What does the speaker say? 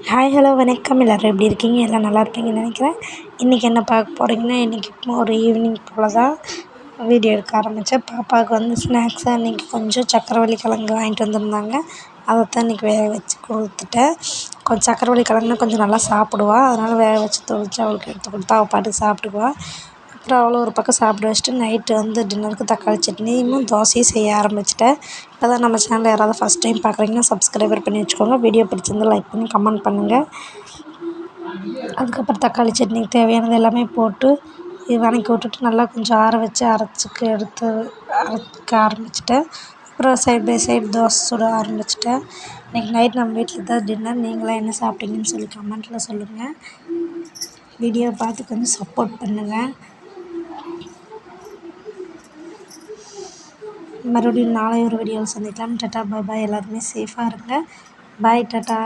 Hi hello வணக்கம். எல்லோரும் எப்படி இருக்கீங்க? எல்லாம் நல்லா இருப்பீங்கன்னு நினைக்கிறேன். இன்றைக்கி என்ன பார்க்க போகிறீங்கன்னா, இன்றைக்கி ஒரு ஈவினிங் போல் தான் வீடியோ எடுக்க ஆரம்பித்தேன். பாப்பாவுக்கு வந்து ஸ்நாக்ஸாக இன்றைக்கி கொஞ்சம் சக்கரவள்ளி கிழங்கு வாங்கிட்டு வந்திருந்தாங்க. அதைத்தான் இன்றைக்கி வேக வச்சு கொடுத்துட்டேன். கொஞ்சம் சக்கரவள்ளி கிழங்குனா கொஞ்சம் நல்லா சாப்பிடுவா. அதனால் வேக வச்சு தொளிச்சு அவளுக்கு எடுத்து கொடுத்தா அவள் பாட்டுக்கு சாப்பிட்டுக்குவா. அப்புறம் அவளை ஒரு பக்கம் சாப்பிட வச்சுட்டு நைட்டு வந்து டின்னருக்கு தக்காளி சட்னியும் தோசையும் செய்ய ஆரம்பிச்சிட்டேன். இப்போ தான் நம்ம சேனலில் யாராவது ஃபஸ்ட் டைம் பார்க்குறீங்கன்னா சப்ஸ்கிரைபர் பண்ணி வச்சுக்கோங்க. வீடியோ பிடிச்சிருந்தால் லைக் பண்ணி கமெண்ட் பண்ணுங்கள். அதுக்கப்புறம் தக்காளி சட்னிக்கு தேவையானது எல்லாமே போட்டு வதக்கி விட்டுட்டு நல்லா கொஞ்சம் ஆற வச்சு அரைக்க ஆரம்பிச்சிட்டேன். அப்புறம் சைட் பை சைடு தோசை சுட ஆரம்பிச்சிட்டேன். இன்றைக்கி நைட் நம்ம வீட்டில் தான் டின்னர். நீங்களாம் என்ன சாப்பிட்டீங்கன்னு சொல்லி கமெண்ட்டில் சொல்லுங்கள். வீடியோவை பார்த்து கொஞ்சம் சப்போர்ட் பண்ணுங்கள். மறுபடியும் நாளை ஒரு வீடியோவில் சந்திக்கலாம். டாட்டா பாய் பாய். எல்லாருமே சேஃபாக இருங்க. பாய் டாட்டா.